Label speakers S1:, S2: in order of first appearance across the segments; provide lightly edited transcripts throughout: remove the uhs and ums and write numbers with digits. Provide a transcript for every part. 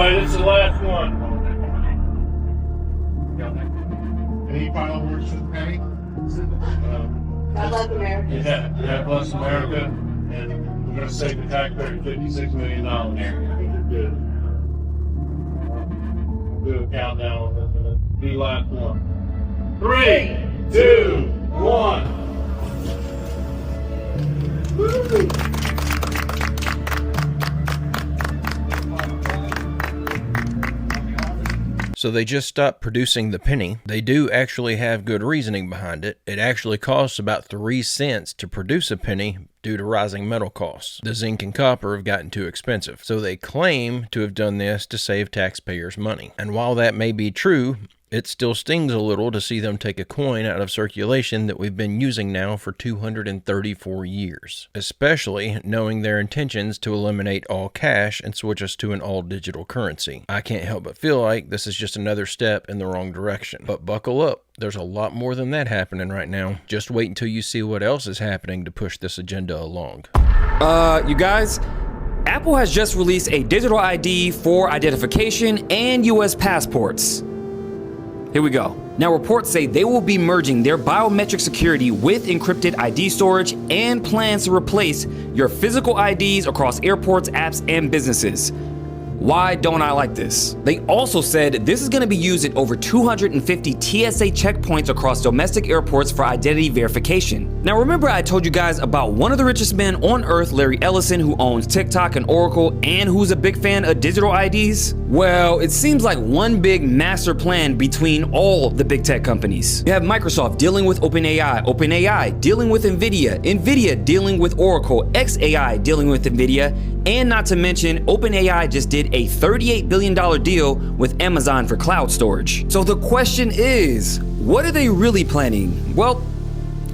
S1: right, it's the last one.
S2: Any final words for the penny?
S3: God bless America.
S1: Yeah, God bless America, and we're going to save the taxpayer $56 million. Good. We'll do a countdown. The last one. 3, 2, 1. Woo!
S4: So they just stopped producing the penny. They do actually have good reasoning behind it. It actually costs about 3 cents to produce a penny due to rising metal costs. The zinc and copper have gotten too expensive. So they claim to have done this to save taxpayers money. And while that may be true, it still stings a little to see them take a coin out of circulation that we've been using now for 234 years, especially knowing their intentions to eliminate all cash and switch us to an all-digital currency. I can't help but feel like this is just another step in the wrong direction. But buckle up, there's a lot more than that happening right now. Just wait until you see what else is happening to push this agenda along.
S5: You guys, Apple has just released a digital ID for identification and US passports. Here we go. Now, reports say they will be merging their biometric security with encrypted ID storage and plans to replace your physical IDs across airports, apps, and businesses. Why don't I like this? They also said this is going to be used at over 250 TSA checkpoints across domestic airports for identity verification. Now, remember I told you guys about one of the richest men on earth, Larry Ellison, who owns TikTok and Oracle, and who's a big fan of digital IDs? Well, it seems like one big master plan between all the big tech companies. You have Microsoft dealing with OpenAI dealing with NVIDIA dealing with Oracle, xAI dealing with NVIDIA, and not to mention, OpenAI just did a $38 billion deal with Amazon for cloud storage. So the question is, what are they really planning? Well,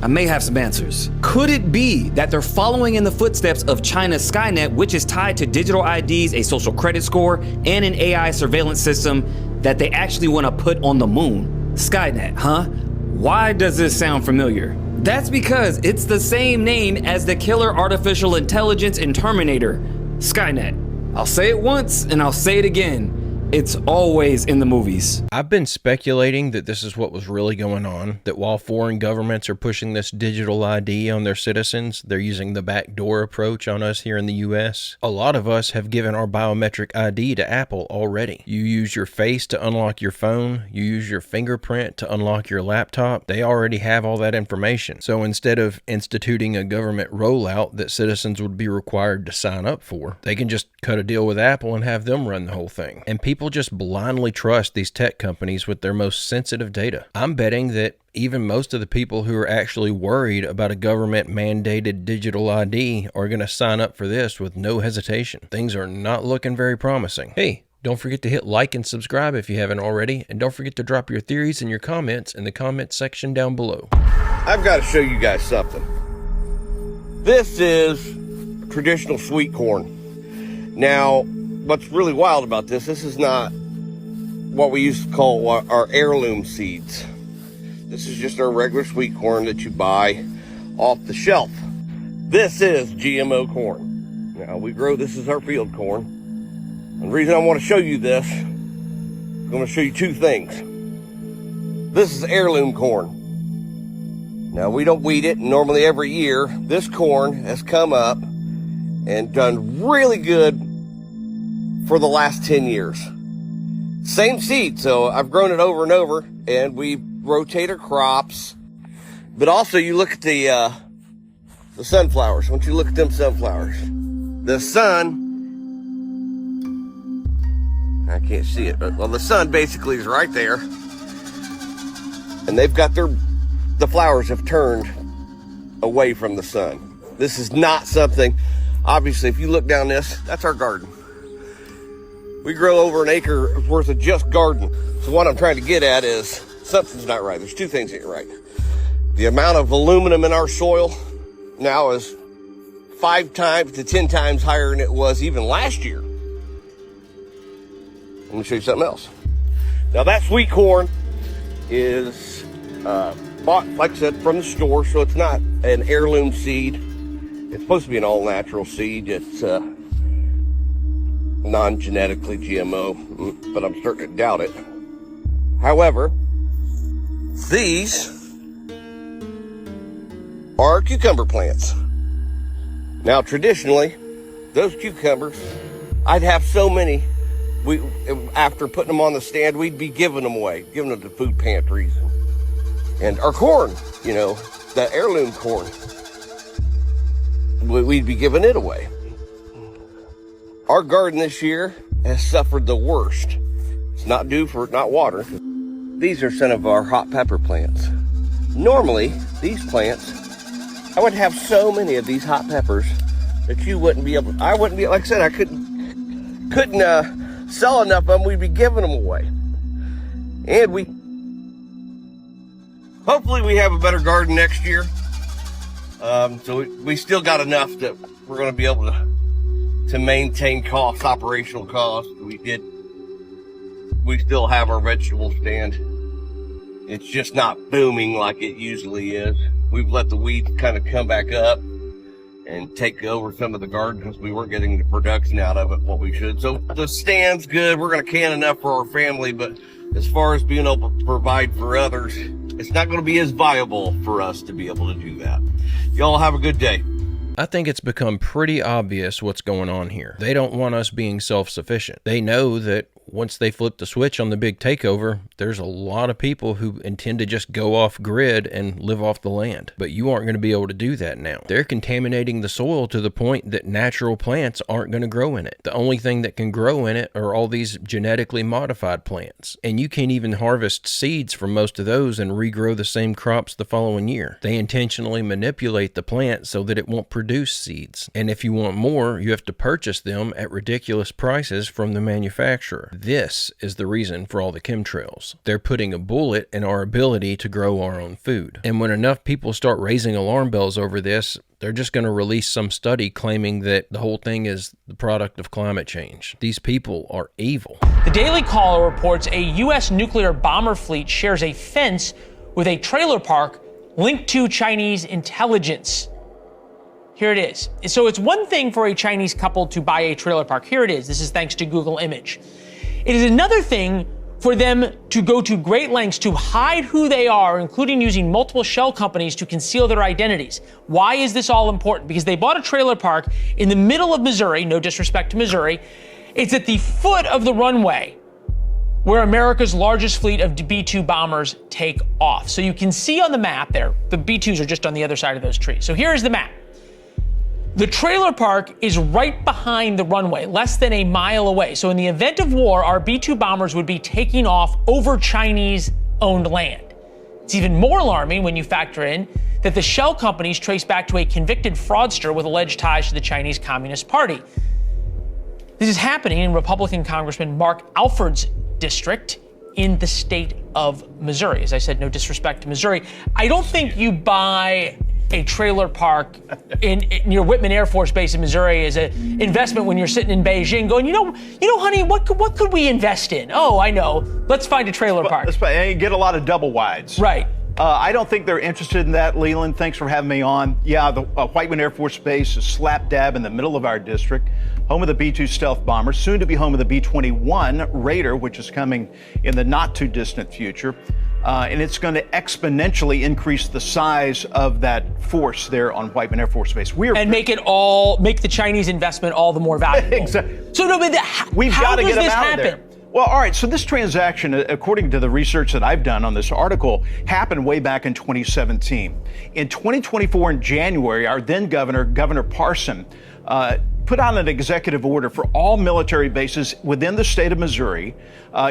S5: I may have some answers. Could it be that they're following in the footsteps of China's Skynet, which is tied to digital IDs, a social credit score, and an AI surveillance system that they actually want to put on the moon? Skynet, huh? Why does this sound familiar? That's because it's the same name as the killer artificial intelligence in Terminator, Skynet. I'll say it once and I'll say it again. It's always in the movies.
S4: I've been speculating that this is what was really going on, that while foreign governments are pushing this digital ID on their citizens, they're using the backdoor approach on us here in the US. A lot of us have given our biometric ID to Apple already. You use your face to unlock your phone, you use your fingerprint to unlock your laptop. They already have all that information. So instead of instituting a government rollout that citizens would be required to sign up for, they can just cut a deal with Apple and have them run the whole thing. And people just blindly trust these tech companies with their most sensitive data. I'm betting that even most of the people who are actually worried about a government mandated digital ID are going to sign up for this with no hesitation. Things are not looking very promising. Hey, don't forget to hit like and subscribe if you haven't already, and don't forget to drop your theories and your comments in the comments section down below.
S6: I've got to show you guys something. This is traditional sweet corn. Now, what's really wild about this is not what we used to call our heirloom seeds. This is just our regular sweet corn that you buy off the shelf. This is GMO corn. Now, we grow this as our field corn. And the reason I want to show you this, I'm going to show you two things. This is heirloom corn. Now, we don't weed it, and normally every year, this corn has come up and done really good for the last 10 years. Same seed, so I've grown it over and over, and we rotate our crops. But also, you look at the sunflowers. Once you look at them sunflowers, the sun, I can't see it, but well, the sun basically is right there, and they've got the flowers have turned away from the sun. This is not something, obviously, if you look down this, that's our garden. We grow over an acre worth of just garden. So what I'm trying to get at is something's not right. There's two things that ain't right. The amount of aluminum in our soil now is 5 times to 10 times higher than it was even last year. Let me show you something else. Now that sweet corn is bought, like I said, from the store, so it's not an heirloom seed. It's supposed to be an all-natural seed. It's non-genetically GMO, but I'm starting to doubt it. However, these are cucumber plants. Now, traditionally, those cucumbers, I'd have so many. After putting them on the stand, we'd be giving them away, giving them to food pantries. And our corn, you know, the heirloom corn, we'd be giving it away. Our garden this year has suffered the worst. It's not due for not water. These are some of our hot pepper plants. Normally, these plants, I would have so many of these hot peppers that you wouldn't be able, I wouldn't be, like I said, I couldn't sell enough of them. We'd be giving them away. And hopefully we have a better garden next year. So we still got enough that we're going to be able to maintain costs, operational costs. We still have our vegetable stand. It's just not booming like it usually is. We've let the weeds kind of come back up and take over some of the garden because we weren't getting the production out of it what we should. So the stand's good. We're going to can enough for our family, but as far as being able to provide for others, it's not going to be as viable for us to be able to do that. Y'all have a good day.
S4: I think it's become pretty obvious what's going on here. They don't want us being self-sufficient. They know that once they flip the switch on the big takeover, there's a lot of people who intend to just go off grid and live off the land. But you aren't going to be able to do that now. They're contaminating the soil to the point that natural plants aren't going to grow in it. The only thing that can grow in it are all these genetically modified plants. And you can't even harvest seeds from most of those and regrow the same crops the following year. They intentionally manipulate the plant so that it won't produce seeds. And if you want more, you have to purchase them at ridiculous prices from the manufacturer. This is the reason for all the chemtrails. They're putting a bullet in our ability to grow our own food. And when enough people start raising alarm bells over this, they're just going to release some study claiming that the whole thing is the product of climate change. These people are evil.
S7: The Daily Caller reports a U.S. nuclear bomber fleet shares a fence with a trailer park linked to Chinese intelligence. Here it is. So it's one thing for a Chinese couple to buy a trailer park. Here it is. This is thanks to Google Image. It is another thing for them to go to great lengths to hide who they are, including using multiple shell companies to conceal their identities. Why is this all important? Because they bought a trailer park in the middle of Missouri, no disrespect to Missouri. It's at the foot of the runway where America's largest fleet of B-2 bombers take off. So you can see on the map there, the B-2s are just on the other side of those trees. So here's the map. The trailer park is right behind the runway, less than a mile away. So in the event of war, our B-2 bombers would be taking off over Chinese-owned land. It's even more alarming when you factor in that the shell companies trace back to a convicted fraudster with alleged ties to the Chinese Communist Party. This is happening in Republican Congressman Mark Alford's district in the state of Missouri. As I said, no disrespect to Missouri. I don't think you buy a trailer park in your Whitman Air Force Base in Missouri as an investment when you're sitting in Beijing going, you know, honey, what could we invest in? Oh, I know. Let's find a trailer park.
S8: And you get a lot of double wides.
S7: Right.
S8: I don't think they're interested in that, Leland. Thanks for having me on. Yeah, the Whiteman Air Force Base is slap dab in the middle of our district, home of the B-2 stealth bomber, soon to be home of the B-21 Raider, which is coming in the not too distant future. And it's going to exponentially increase the size of that force there on Whiteman Air Force Base. And
S7: make the Chinese investment all the more valuable.
S8: Exactly.
S7: So no, but
S8: we've got to get them out
S7: happen?
S8: There. Well, all right, so this transaction, according to the research that I've done on this article, happened way back in 2017. In 2024, in January, our then Governor Parson, put out an executive order for all military bases within the state of Missouri.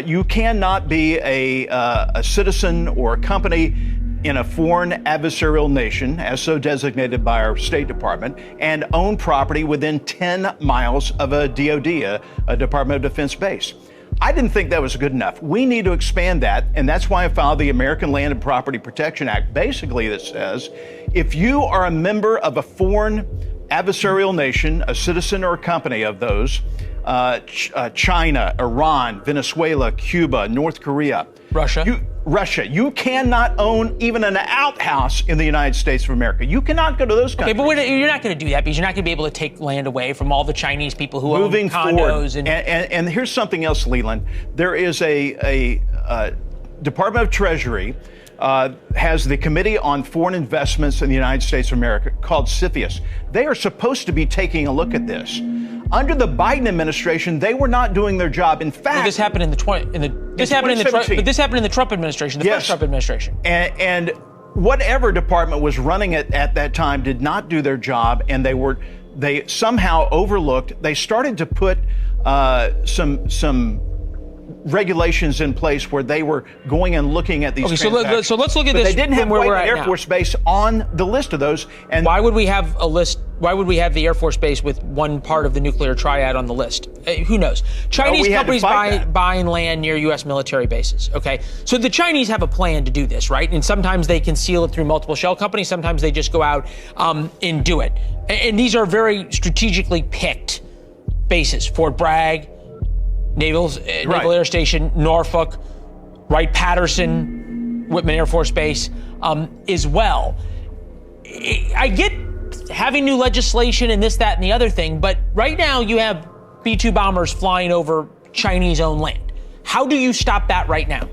S8: You cannot be a citizen or a company in a foreign adversarial nation, as so designated by our State Department, and own property within 10 miles of a DOD, a Department of Defense base. I didn't think that was good enough. We need to expand that, and that's why I filed the American Land and Property Protection Act, basically that says if you are a member of a foreign adversarial nation, a citizen or a company of those, China, Iran, Venezuela, Cuba, North Korea,
S7: Russia.
S8: Russia. You cannot own even an outhouse in the United States of America. You cannot go to those countries.
S7: Okay, but you're not going to do that because you're not going to be able to take land away from all the Chinese people who
S8: Moving
S7: own condos.
S8: Forward, and here's something else, Leland. There is a Department of Treasury has the Committee on Foreign Investments in the United States of America called CFIUS. They are supposed to be taking a look at this. Under the Biden administration, they were not doing their job. In fact,
S7: this happened in the Trump administration, the first Trump administration.
S8: And whatever department was running it at that time did not do their job, and they somehow overlooked. They started to put some regulations in place where they were going and looking at these transactions.
S7: So let's look at this.
S8: They didn't have
S7: where we're
S8: an
S7: at
S8: Air
S7: now.
S8: Force Base on the list of those. And
S7: why would we have a list? Why would we have the Air Force Base with one part of the nuclear triad on the list? Who knows? Chinese companies buying land near U.S. military bases. Okay, so the Chinese have a plan to do this, right? And sometimes they conceal it through multiple shell companies. Sometimes they just go out and do it. And these are very strategically picked bases. Fort Bragg, Naval Air Station, Norfolk, Wright-Patterson, Whitman Air Force Base, as well. I get having new legislation and this, that, and the other thing, but right now you have B-2 bombers flying over Chinese-owned land. How do you stop that right now?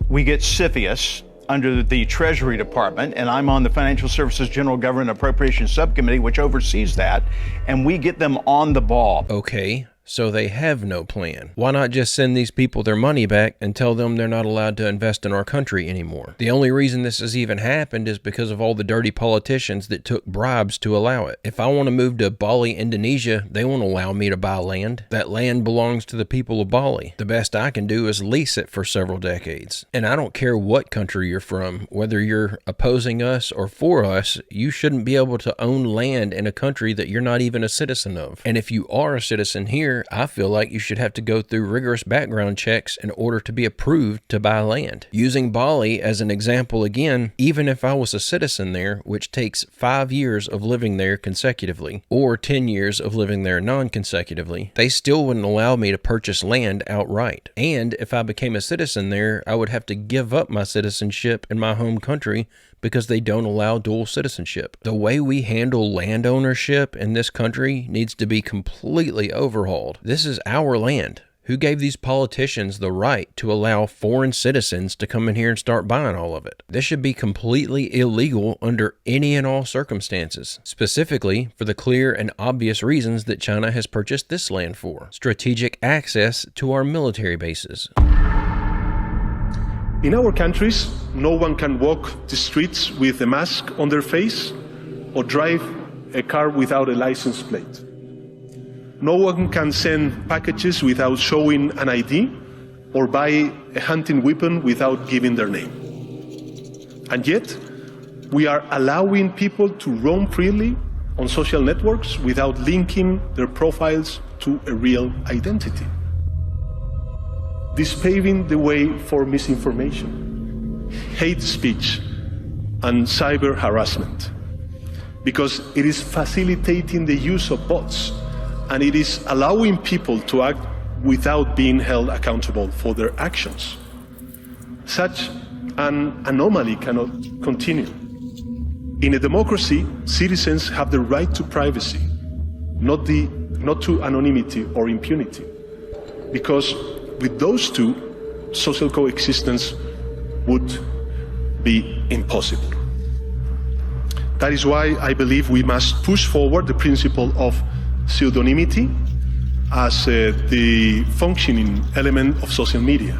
S8: We get CFIUS under the Treasury Department, and I'm on the Financial Services General Government Appropriations Subcommittee, which oversees that, and we get them on the ball.
S4: Okay. So they have no plan. Why not just send these people their money back and tell them they're not allowed to invest in our country anymore? The only reason this has even happened is because of all the dirty politicians that took bribes to allow it. If I want to move to Bali, Indonesia, they won't allow me to buy land. That land belongs to the people of Bali. The best I can do is lease it for several decades. And I don't care what country you're from, whether you're opposing us or for us, you shouldn't be able to own land in a country that you're not even a citizen of. And if you are a citizen here, I feel like you should have to go through rigorous background checks in order to be approved to buy land. Using Bali as an example again, even if I was a citizen there, which takes 5 years of living there consecutively, or 10 years of living there non-consecutively, they still wouldn't allow me to purchase land outright. And if I became a citizen there, I would have to give up my citizenship in my home country because they don't allow dual citizenship. The way we handle land ownership in this country needs to be completely overhauled. This is our land. Who gave these politicians the right to allow foreign citizens to come in here and start buying all of it? This should be completely illegal under any and all circumstances, specifically for the clear and obvious reasons that China has purchased this land for: strategic access to our military bases.
S9: In our countries, no one can walk the streets with a mask on their face or drive a car without a license plate. No one can send packages without showing an ID or buy a hunting weapon without giving their name. And yet, we are allowing people to roam freely on social networks without linking their profiles to a real identity. This paving the way for misinformation, hate speech, and cyber harassment, because it is facilitating the use of bots, and it is allowing people to act without being held accountable for their actions. Such an anomaly cannot continue. In a democracy, citizens have the right to privacy, not to anonymity or impunity, because with those two, social coexistence would be impossible. That is why I believe we must push forward the principle of pseudonymity as the functioning element of social media,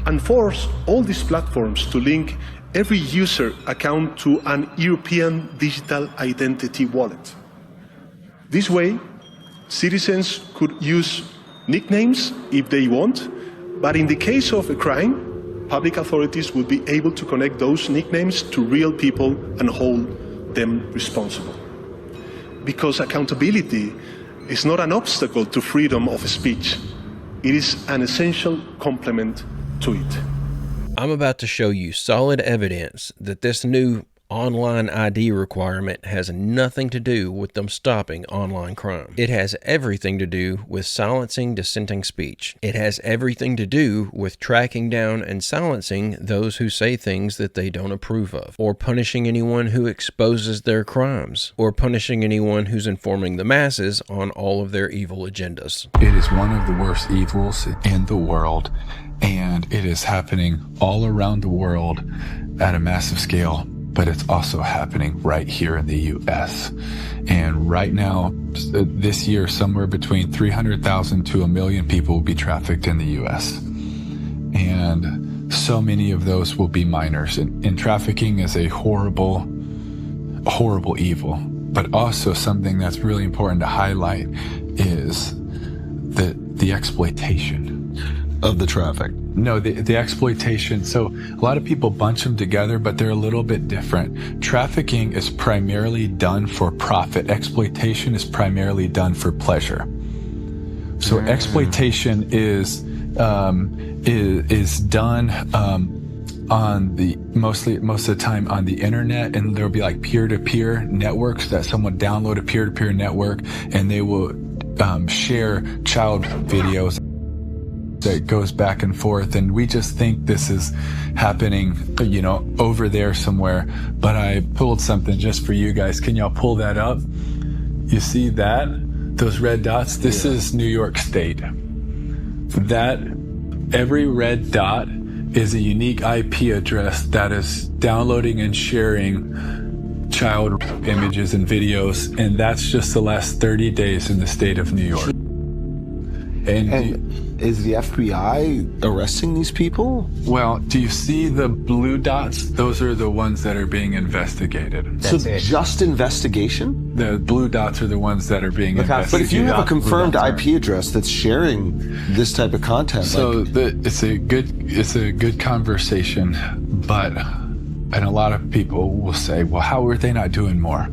S9: and force all these platforms to link every user account to an European digital identity wallet. This way, citizens could use nicknames if they want, but in the case of a crime, public authorities will be able to connect those nicknames to real people and hold them responsible. Because accountability is not an obstacle to freedom of speech. It is an essential complement to it.
S4: I'm about to show you solid evidence that this new online ID requirement has nothing to do with them stopping online crime. It has everything to do with silencing dissenting speech. It has everything to do with tracking down and silencing those who say things that they don't approve of, or punishing anyone who exposes their crimes, or punishing anyone who's informing the masses on all of their evil agendas.
S10: It is one of the worst evils in the world, and it is happening all around the world at a massive scale, but it's also happening right here in the U.S. And right now, this year, somewhere between 300,000 to 1 million people will be trafficked in the U.S. And so many of those will be minors. And trafficking is a horrible, horrible evil. But also something that's really important to highlight is the exploitation
S11: of the traffic.
S10: No, the exploitation. So a lot of people bunch them together, but they're a little bit different. Trafficking is primarily done for profit. Exploitation is primarily done for pleasure. So exploitation is done on the most of the time on the internet, and there'll be like peer-to-peer networks that someone download a peer-to-peer network, and they will share child videos that goes back and forth, and we just think this is happening, over there somewhere. But I pulled something just for you guys. Can y'all pull that up? You see that? Those red dots? This is New York State. That every red dot is a unique IP address that is downloading and sharing child images and videos, and that's just the last 30 days in the state of New York.
S11: And is the FBI arresting these people?
S10: Well, do you see the blue dots? Those are the ones that are being investigated.
S11: So just investigation?
S10: The blue dots are the ones that are being investigated.
S11: But if you have a confirmed IP address that's sharing this type of content,
S10: so it's a good conversation, and a lot of people will say, well, how are they not doing more?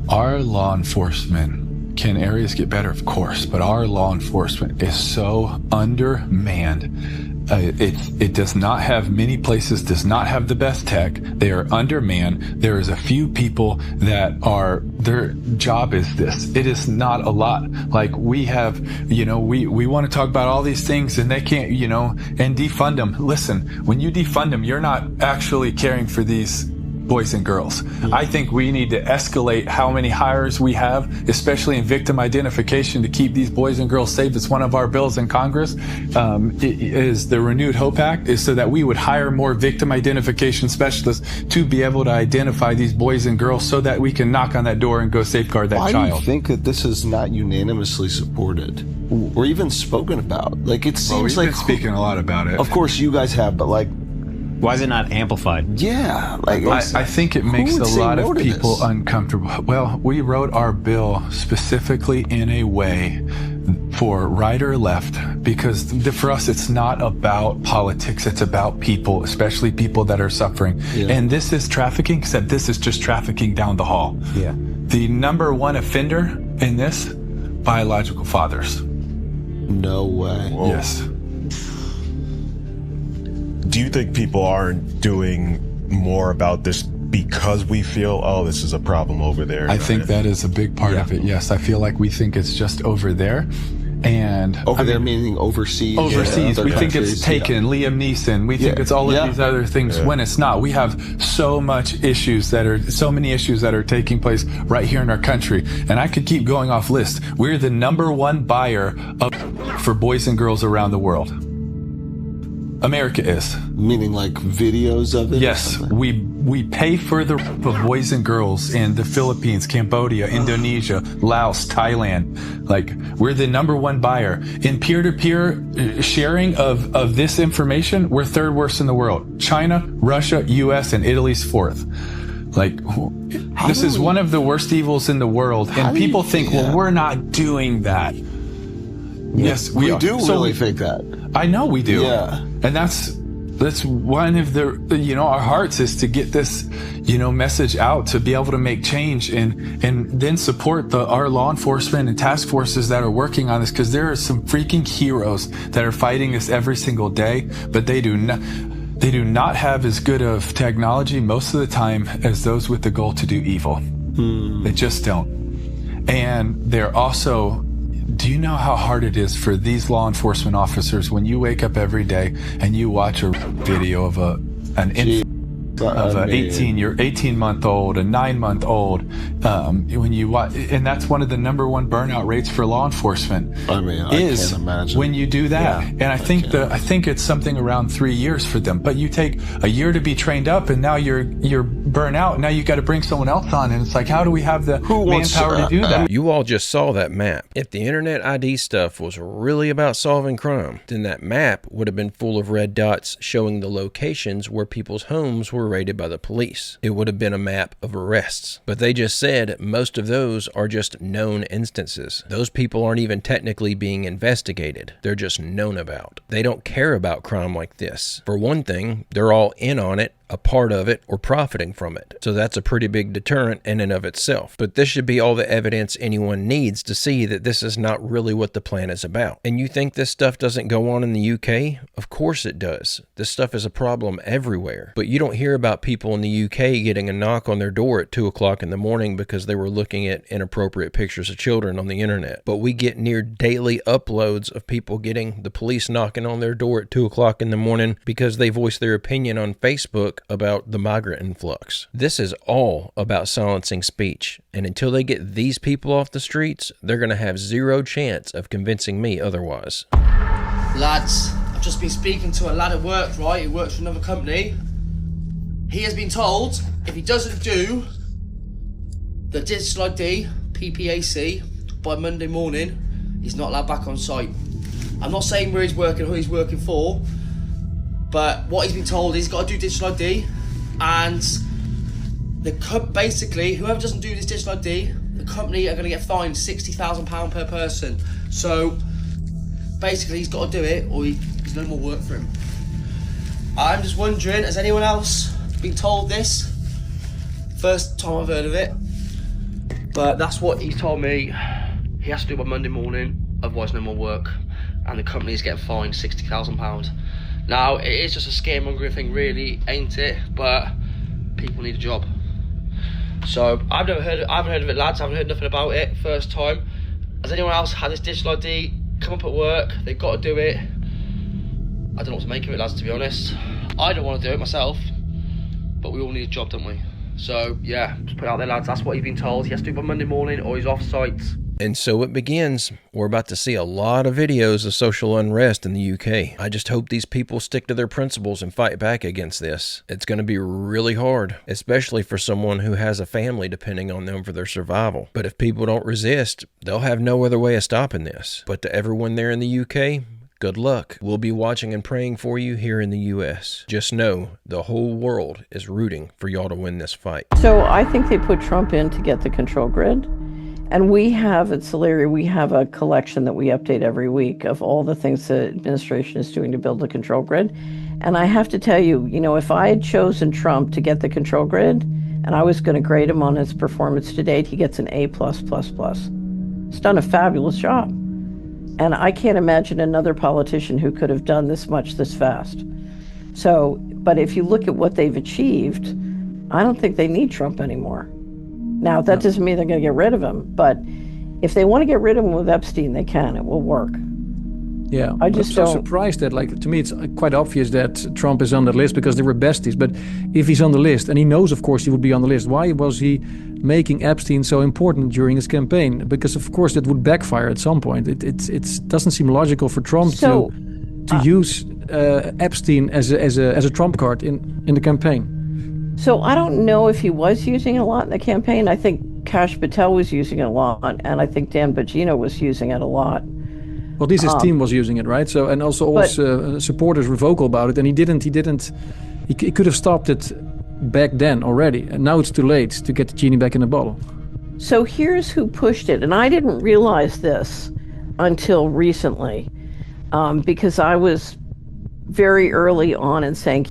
S10: Our law enforcement, can areas get better? Of course, but our law enforcement is so undermanned. It does not have, many places does not have the best tech. They are undermanned. There is a few people that their job is this. It is not a lot. Like we have, we want to talk about all these things and they can't, and defund them. Listen, when you defund them, you're not actually caring for these boys and girls. I think we need to escalate how many hires we have, especially in victim identification, to keep these boys and girls safe. It's one of our bills in Congress. Is the Renewed Hope Act, is so that we would hire more victim identification specialists to be able to identify these boys and girls so that we can knock on that door and go safeguard that child.
S11: Why do you think that this is not unanimously supported or even spoken about? Like, it seems
S10: we've been speaking a lot about it.
S11: Of course you guys have, but
S12: why is it not amplified?
S11: Yeah.
S10: I think it makes a lot of people uncomfortable. Well, we wrote our bill specifically in a way for right or left, because for us, it's not about politics. It's about people, especially people that are suffering. Yeah. And this is trafficking, except this is just trafficking down the hall.
S12: Yeah.
S10: The number one offender in this, biological fathers.
S11: No way.
S10: Whoa. Yes.
S13: Do you think people aren't doing more about this because we feel, oh, this is a problem over there?
S10: I think that is a big part of it, yes. I feel like we think it's just over there. And
S11: there meaning overseas.
S10: Overseas. We think it's Taken, Liam Neeson. We think it's all of these other things when it's not. We have so many issues that are taking place right here in our country. And I could keep going off list. We're the number one buyer for boys and girls around the world. America is.
S11: Meaning like videos of it?
S10: Yes. We pay for the rape of boys and girls in the Philippines, Cambodia, Indonesia, Laos, Thailand. Like, we're the number one buyer. In peer-to-peer sharing of this information, we're third worst in the world. China, Russia, US, and Italy's fourth. Like, this is one of the worst evils in the world. And people think, well, we're not doing that. Yes, we
S11: do really think that.
S10: I know we do.
S11: Yeah.
S10: And that's one of the, our hearts is to get this, message out, to be able to make change and then support our law enforcement and task forces that are working on this, because there are some freaking heroes that are fighting this every single day, but they do not. They do not have as good of technology most of the time as those with the goal to do evil. They just don't. And they're also, do you know how hard it is for these law enforcement officers when you wake up every day and you watch a video of an 18-month-old, a 9-month-old, when you watch, and that's one of the #1 burnout rates for law enforcement.
S11: I mean, I can't imagine.
S10: When you do that.
S11: Yeah,
S10: and I think it's something around 3 years for them. But you take a year to be trained up, and now you're burnt out. Now you got to bring someone else on, and it's like, how do we have the manpower to do that?
S4: You all just saw that map. If the internet ID stuff was really about solving crime, then that map would have been full of red dots showing the locations where people's homes were raided by the police. It would have been a map of arrests. But they just said most of those are just known instances. Those people aren't even technically being investigated. They're just known about. They don't care about crime like this. For one thing, they're all in on it, a part of it, or profiting from it. So that's a pretty big deterrent in and of itself. But this should be all the evidence anyone needs to see that this is not really what the plan is about. And you think this stuff doesn't go on in the UK? Of course it does. This stuff is a problem everywhere. But you don't hear about people in the UK getting a knock on their door at 2 o'clock in the morning because they were looking at inappropriate pictures of children on the internet. But we get near daily uploads of people getting the police knocking on their door at 2 o'clock in the morning because they voice their opinion on Facebook about the migrant influx. This is all about silencing speech, and until they get these people off the streets, they're going to have zero chance of convincing me otherwise.
S14: Lads, I've just been speaking to a lad at work, right? He works for another company. He has been told if he doesn't do the digital ID, PPAC, by Monday morning, he's not allowed back on site. I'm not saying where he's working or who he's working for, but what he's been told is he's got to do digital ID, and basically, whoever doesn't do this digital ID, the company are going to get fined £60,000 per person. So basically, he's got to do it, or there's no more work for him. I'm just wondering, has anyone else been told this? First time I've heard of it, but that's what he's told me. He has to do it by Monday morning, otherwise no more work, and the company is getting fined £60,000. Now, it is just a scaremongering thing, really, ain't it? But people need a job. So I haven't heard of it, lads. I haven't heard nothing about it. First time. Has anyone else had this digital ID come up at work? They've got to do it. I don't know what to make of it, lads, to be honest. I don't want to do it myself, but we all need a job, don't we? So yeah, just put it out there, lads. That's what he's been told. He has to do it by Monday morning, or he's off site.
S4: And so it begins. We're about to see a lot of videos of social unrest in the UK. I just hope these people stick to their principles and fight back against this. It's going to be really hard, especially for someone who has a family depending on them for their survival. But if people don't resist, they'll have no other way of stopping this. But to everyone there in the UK, good luck. We'll be watching and praying for you here in the US. Just know the whole world is rooting for y'all to win this fight.
S15: So I think they put Trump in to get the control grid. And we have at Solari, we have a collection that we update every week of all the things the administration is doing to build the control grid. And I have to tell you, if I had chosen Trump to get the control grid and I was going to grade him on his performance to date, he gets an A+++. He's done a fabulous job. And I can't imagine another politician who could have done this much this fast. So, but if you look at what they've achieved, I don't think they need Trump anymore. Now, that doesn't mean they're going to get rid of him, but if they want to get rid of him with Epstein, they can. It will work.
S16: Yeah,
S15: I just
S16: I'm so surprised that, to me, it's quite obvious that Trump is on the list because they were besties. But if he's on the list, and he knows, of course, he would be on the list, why was he making Epstein so important during his campaign? Because, of course, that would backfire at some point. It doesn't seem logical for Trump to use Epstein as a trump card in the campaign.
S15: So I don't know if he was using it a lot in the campaign. I think Kash Patel was using it a lot, and I think Dan Bongino was using it a lot.
S16: Well, at least his team was using it, right? So, and also all his supporters were vocal about it, and he could have stopped it back then already, and now it's too late to get the genie back in the bottle.
S15: So here's who pushed it, and I didn't realize this until recently, because I was very early on in saying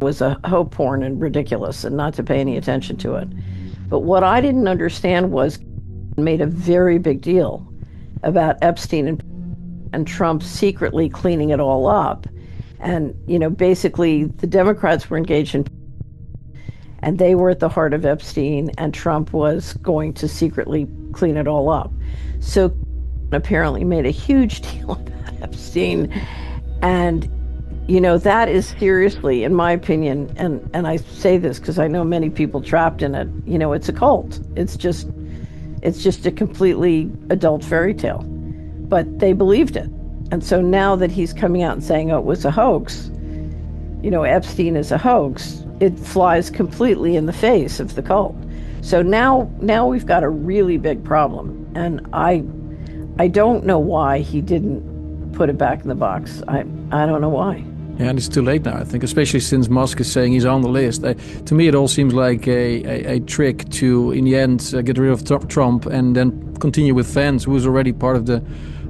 S15: was a hope porn and ridiculous and not to pay any attention to it. But what I didn't understand was made a very big deal about Epstein and Trump secretly cleaning it all up. And, basically the Democrats were engaged in, and they were at the heart of Epstein, and Trump was going to secretly clean it all up. So apparently made a huge deal about Epstein. And, that is seriously, in my opinion, and I say this because I know many people trapped in it, it's a cult. It's just a completely adult fairy tale. But they believed it. And so now that he's coming out and saying, oh, it was a hoax, Epstein is a hoax, it flies completely in the face of the cult. So now we've got a really big problem. And I don't know why he didn't put it back in the box. I don't know why.
S16: Yeah, and it's too late now, I think, especially since Musk is saying he's on the list. To me, it all seems like a trick to, in the end, get rid of Trump and then continue with Vance, who is already part of the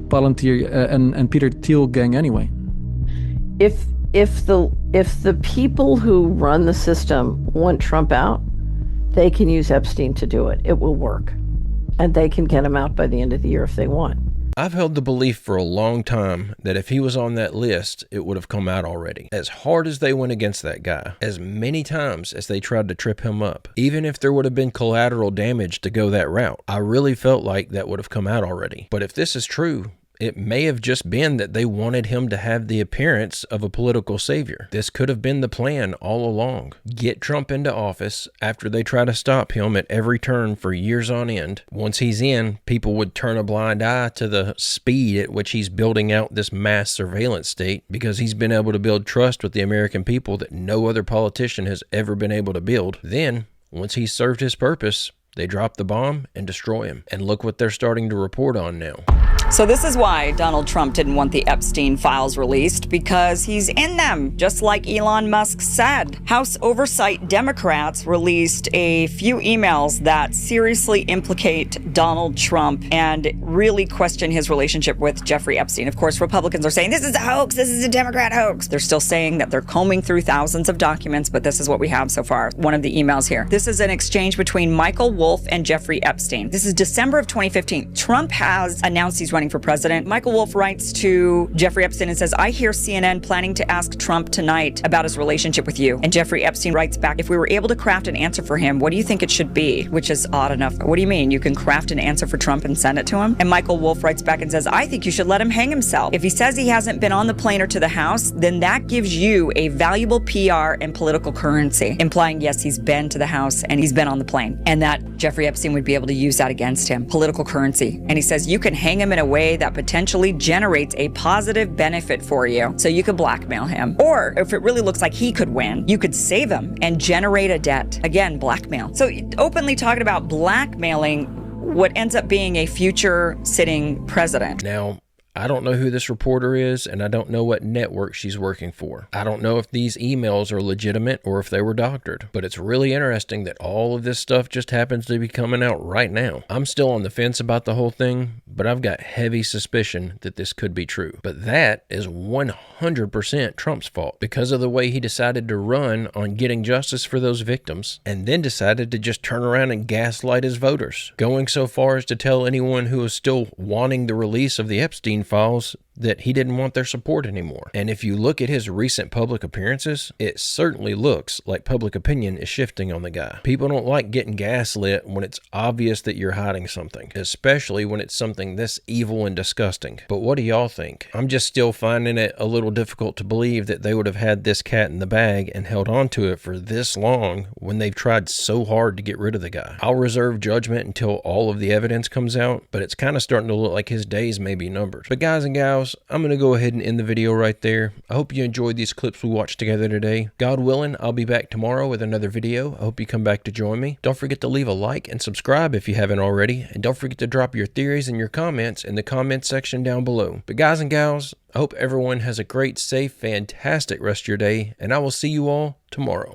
S16: Palantir and Peter Thiel gang anyway.
S15: If the people who run the system want Trump out, they can use Epstein to do it. It will work. And they can get him out by the end of the year if they want.
S4: I've held the belief for a long time that if he was on that list, it would have come out already. As hard as they went against that guy, as many times as they tried to trip him up, even if there would have been collateral damage to go that route, I really felt like that would have come out already. But if this is true, it may have just been that they wanted him to have the appearance of a political savior. This could have been the plan all along. Get Trump into office after they try to stop him at every turn for years on end. Once he's in, people would turn a blind eye to the speed at which he's building out this mass surveillance state, because he's been able to build trust with the American people that no other politician has ever been able to build. Then, once he's served his purpose, they drop the bomb and destroy him. And look what they're starting to report on now.
S17: So this is why Donald Trump didn't want the Epstein files released, because he's in them, just like Elon Musk said. House Oversight Democrats released a few emails that seriously implicate Donald Trump and really question his relationship with Jeffrey Epstein. Of course, Republicans are saying, this is a hoax, this is a Democrat hoax. They're still saying that they're combing through thousands of documents, but this is what we have so far. One of the emails here. This is an exchange between Michael Wolff and Jeffrey Epstein. This is December of 2015. Trump has announced he's running for president. Michael Wolff writes to Jeffrey Epstein and says, I hear CNN planning to ask Trump tonight about his relationship with you. And Jeffrey Epstein writes back, if we were able to craft an answer for him, what do you think it should be? Which is odd enough. What do you mean? You can craft an answer for Trump and send it to him? And Michael Wolff writes back and says, I think you should let him hang himself. If he says he hasn't been on the plane or to the House, then that gives you a valuable PR and political currency, implying, yes, he's been to the House and he's been on the plane, and that Jeffrey Epstein would be able to use that against him, political currency. And he says, you can hang him in a way that potentially generates a positive benefit for you, so you could blackmail him. Or if it really looks like he could win, you could save him and generate a debt. Again, blackmail. So openly talking about blackmailing what ends up being a future sitting president.
S4: Now, I don't know who this reporter is, and I don't know what network she's working for. I don't know if these emails are legitimate or if they were doctored, but it's really interesting that all of this stuff just happens to be coming out right now. I'm still on the fence about the whole thing, but I've got heavy suspicion that this could be true. But that is 100% Trump's fault, because of the way he decided to run on getting justice for those victims, and then decided to just turn around and gaslight his voters, going so far as to tell anyone who is still wanting the release of the Epstein files that he didn't want their support anymore. And if you look at his recent public appearances, it certainly looks like public opinion is shifting on the guy. People don't like getting gaslit when it's obvious that you're hiding something, especially when it's something this evil and disgusting. But what do y'all think? I'm just still finding it a little difficult to believe that they would have had this cat in the bag and held on to it for this long when they've tried so hard to get rid of the guy. I'll reserve judgment until all of the evidence comes out, but it's kind of starting to look like his days may be numbered. But guys and gals, I'm going to go ahead and end the video right there. I hope you enjoyed these clips we watched together today. God willing, I'll be back tomorrow with another video. I hope you come back to join me. Don't forget to leave a like and subscribe if you haven't already. And don't forget to drop your theories and your comments in the comment section down below. But guys and gals, I hope everyone has a great, safe, fantastic rest of your day, and I will see you all tomorrow.